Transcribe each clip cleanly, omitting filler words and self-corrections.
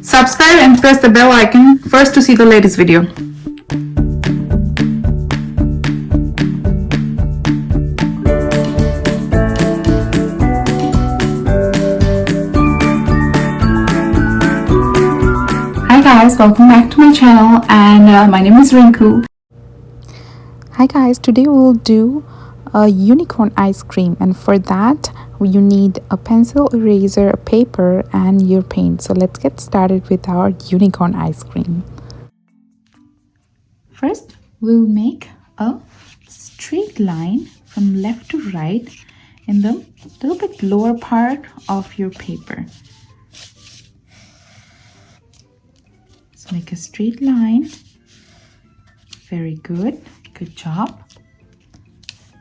Subscribe and press the bell icon first to see the latest video. Hi guys, welcome back to my channel, and my name is Rinku. Hi guys, today we will do a unicorn ice cream, and for that you need a pencil, eraser, a paper and your paint. So let's get started with our unicorn ice cream. First, we'll make a straight line from left to right in the little bit lower part of your paper. So make a straight line. Very good. Good job.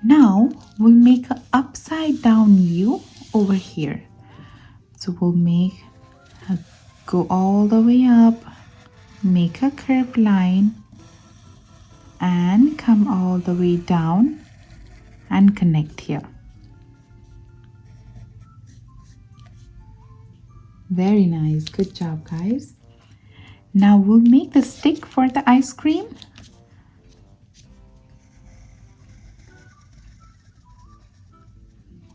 Now we'll make an upside down U over here. So we'll go all the way up, make a curved line, and come all the way down and connect here. Very nice. Good job, guys. Now we'll make the stick for the ice cream.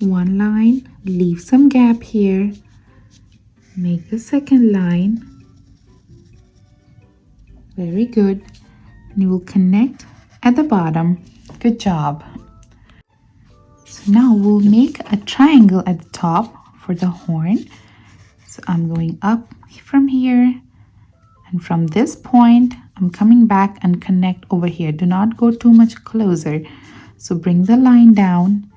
One line, leave some gap here, make the second line. Very good. And you will connect at the bottom. Good job. So now we'll make a triangle at the top for the horn. So I'm going up from here, and from this point I'm coming back and connect over here. Do not go too much closer. So bring the line down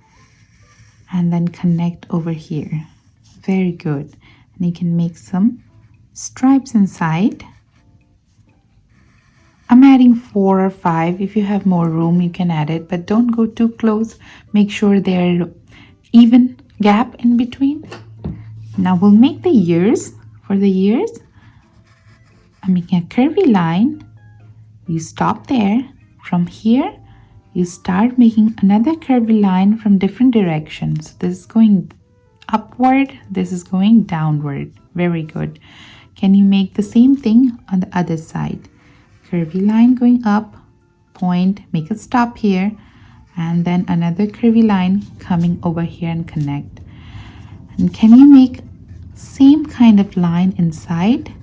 and then connect over here. Very good. And you can make some stripes inside. I'm adding 4 or 5. If you have more room, you can add it, but don't go too close. Make sure there are even gap in between. Now we'll make the ears. For the ears, I'm making a curvy line. You stop there. From here, you start making another curvy line from different directions. This is going upward, this is going downward. Very good. Can you make the same thing on the other side? Curvy line going up, point, make a stop here, and then another curvy line coming over here and connect. And can you make same kind of line inside?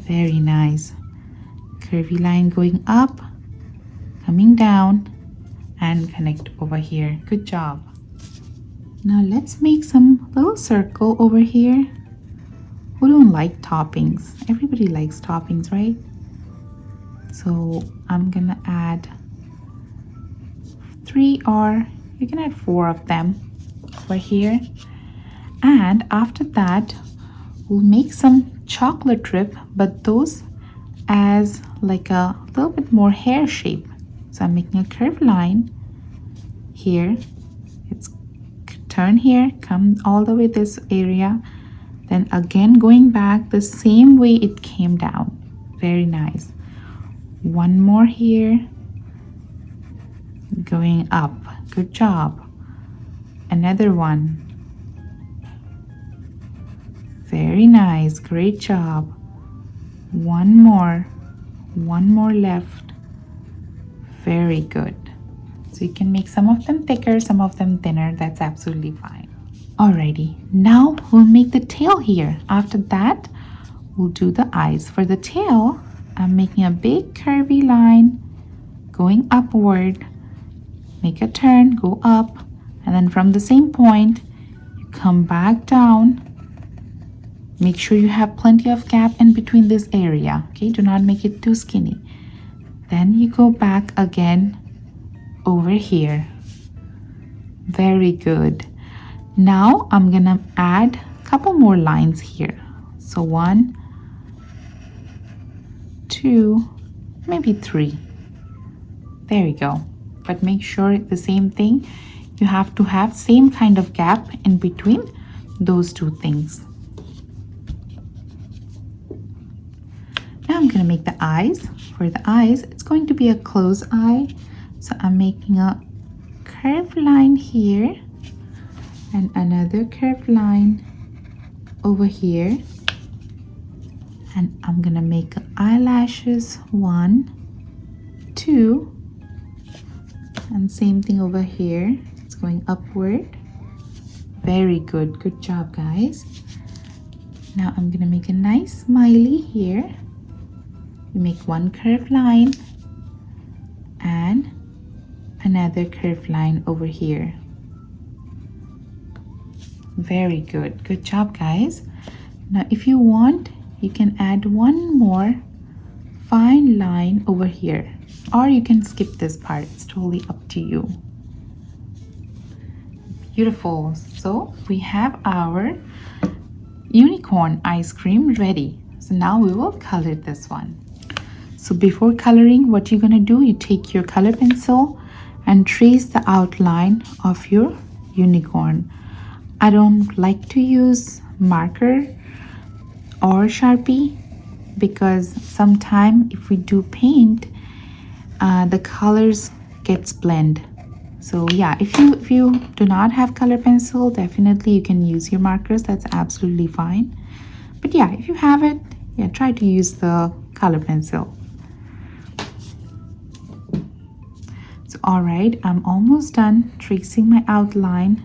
Very nice. Curvy line going up, coming down and connect over here. Good job. Now let's make some little circle over here. Who don't like toppings? Everybody likes toppings, right? So I'm gonna add 3, or you can add 4 of them over here. And after that, we'll make some chocolate drip, but those as like a little bit more hair shape. So I'm making a curved line here. It's turn here, come all the way this area, then again going back the same way it came down. Very nice. One more here, going up. Good job. Another one. Very nice. Great job. One more left. Very good. So you can make some of them thicker, some of them thinner. That's absolutely fine. Alrighty, now we'll make the tail here. After that, we'll do the eyes. For the tail, I'm making a big curvy line going upward. Make a turn, go up, and then from the same point, you come back down. Make sure you have plenty of gap in between this area. Okay, do not make it too skinny. Then you go back again over here. Very good. Now I'm gonna add a couple more lines here. So 1, 2, maybe 3. There you go. But make sure the same thing. You have to have same kind of gap in between those two things. Now I'm gonna make the eyes. For the eyes, it's going to be a closed eye. So I'm making a curved line here and another curved line over here. And I'm gonna make eyelashes 1, 2, and same thing over here. It's going upward. Very good. Good job, guys. Now I'm gonna make a nice smiley here. We make one curved line and another curved line over here. Very good. Good job, guys. Now if you want, you can add one more fine line over here, or you can skip this part. It's totally up to you. Beautiful. So we have our unicorn ice cream ready. So now we will color this one. So before coloring, what you're gonna do, you take your color pencil and trace the outline of your unicorn. I don't like to use marker or Sharpie because sometimes if we do paint, the colors gets blend. So yeah, if you do not have color pencil, definitely you can use your markers. That's absolutely fine. But yeah, if you have it, yeah, try to use the color pencil. So all right, I'm almost done tracing my outline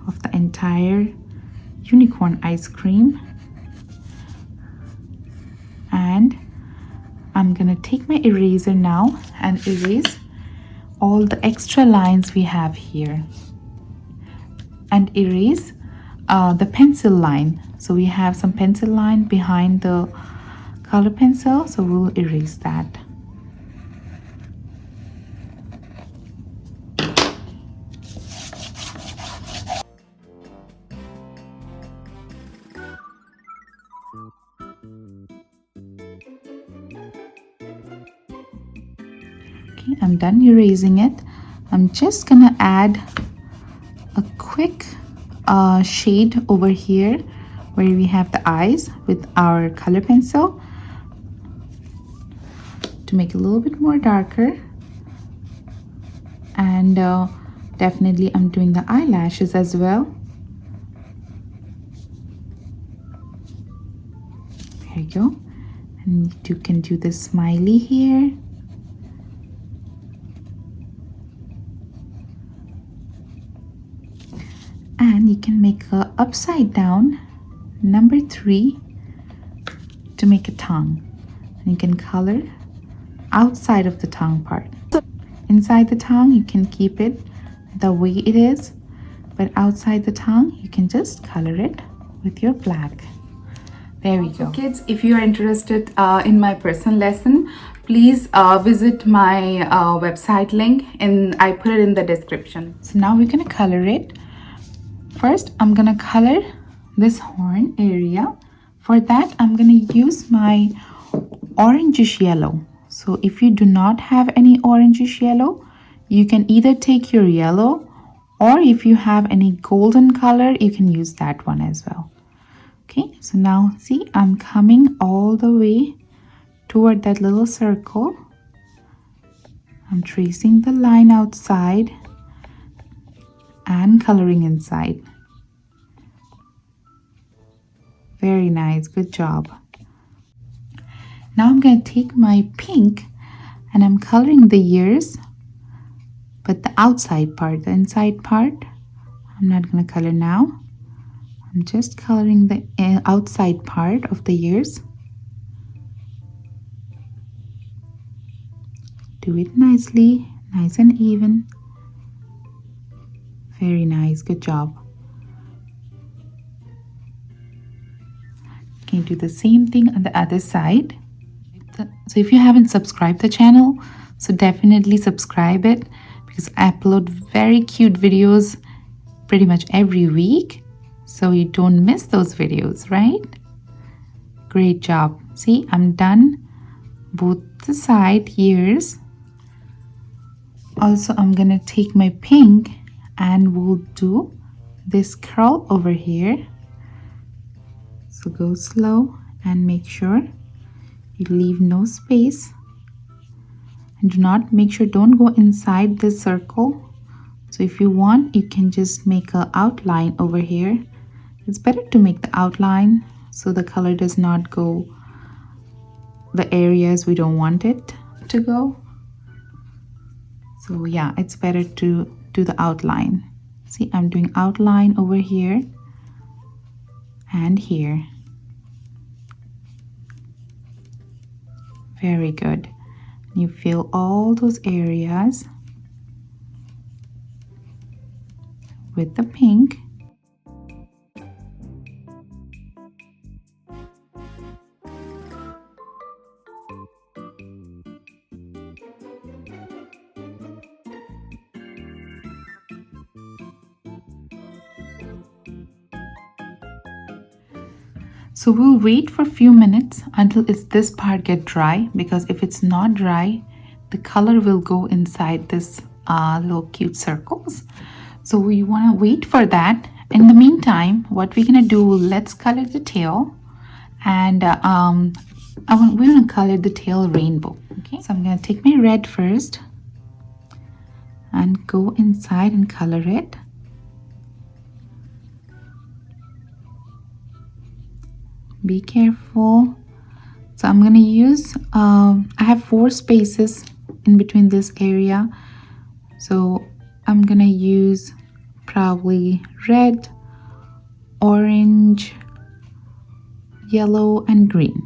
of the entire unicorn ice cream. And I'm gonna take my eraser now and erase all the extra lines we have here and erase the pencil line. So we have some pencil line behind the color pencil, so we'll erase that. Okay, I'm done erasing it. I'm just gonna add a quick shade over here where we have the eyes with our color pencil to make it a little bit more darker. And definitely I'm doing the eyelashes as well. There you go. And you can do the smiley here. And you can make a upside down number 3 to make a tongue. And you can color outside of the tongue part. Inside the tongue, you can keep it the way it is, but outside the tongue, you can just color it with your black. There we go. Kids, if you are interested in my personal lesson, please visit my website link, and I put it in the description. So now we're gonna color it. First, I'm gonna color this horn area. For that, I'm gonna use my orangish yellow. So if you do not have any orangish yellow, you can either take your yellow, or if you have any golden color, you can use that one as well. Okay, so now see, I'm coming all the way toward that little circle. I'm tracing the line outside and coloring inside. Very nice, good job. Now I'm going to take my pink and I'm coloring the ears, but the outside part, the inside part, I'm not going to color now. I'm just coloring the outside part of the ears. Do it nicely, nice and even. Very nice, good job. You can do the same thing on the other side. So if you haven't subscribed the channel, so definitely subscribe it, because I upload very cute videos pretty much every week, so you don't miss those videos, right? Great job. See, I'm done both the side ears. Also, I'm gonna take my pink and we'll do this curl over here. So go slow and make sure you leave no space, and don't go inside this circle. So if you want, you can just make an outline over here. It's better to make the outline so the color does not go the areas we don't want it to go. So yeah, it's better to do the outline. See, I'm doing outline over here and here. Very good. You fill all those areas with the pink. So we'll wait for a few minutes until this part get dry, because if it's not dry, the color will go inside this little cute circles. So we want to wait for that. In the meantime, what we're gonna do, let's color the tail, and we're gonna color the tail rainbow. Okay, so I'm gonna take my red first and go inside and color it. Be careful. So I'm gonna use I have 4 spaces in between this area, so I'm gonna use probably red, orange, yellow, and green.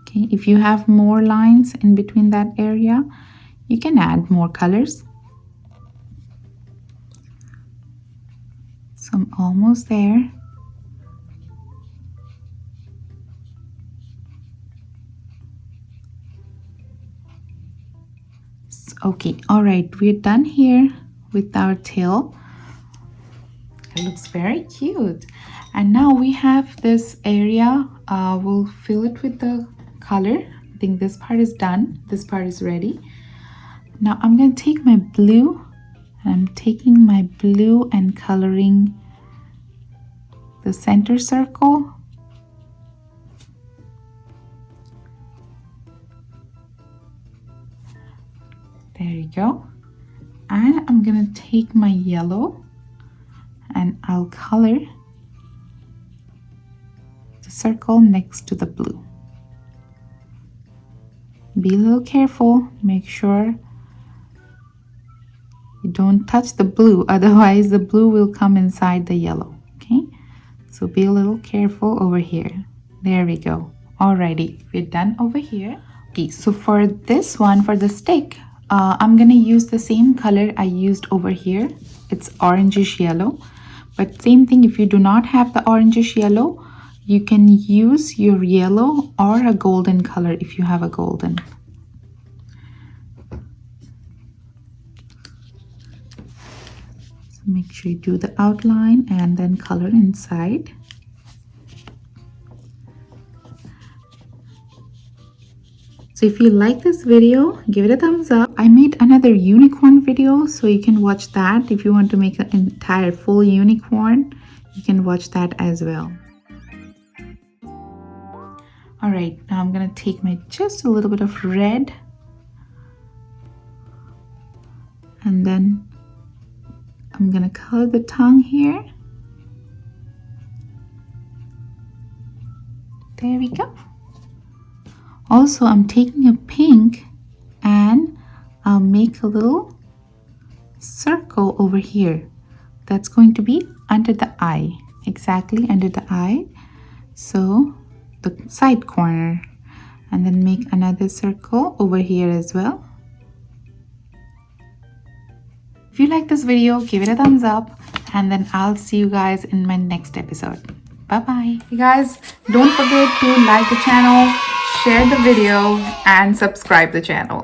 Okay, if you have more lines in between that area, you can add more colors. So I'm almost there. Okay, all right, we're done here with our tail. It looks very cute. And now we have this area. We'll fill it with the color. I think this part is done. This part is ready. Now I'm going to take my blue, and I'm taking my blue and coloring the center circle. There you go. And I'm gonna take my yellow and I'll color the circle next to the blue. Be a little careful, make sure you don't touch the blue, otherwise the blue will come inside the yellow. Okay, so be a little careful over here. There we go. Alrighty, we're done over here. Okay, so for this one, for the stick, I'm gonna use the same color I used over here. It's orangish yellow, but same thing, if you do not have the orangish yellow, you can use your yellow or a golden color if you have a golden. So make sure you do the outline and then color inside. So if you like this video, give it a thumbs up. I made another unicorn video, so you can watch that. If you want to make an entire full unicorn, you can watch that as well. All right, now I'm gonna take my just a little bit of red, and then I'm gonna color the tongue here. There we go. Also, I'm taking a pink and I'll make a little circle over here. That's going to be under the eye, exactly under the eye. So the side corner, and then make another circle over here as well. If you like this video, give it a thumbs up, and then I'll see you guys in my next episode. Bye bye. You guys, don't forget to like the channel, share the video, and subscribe the channel.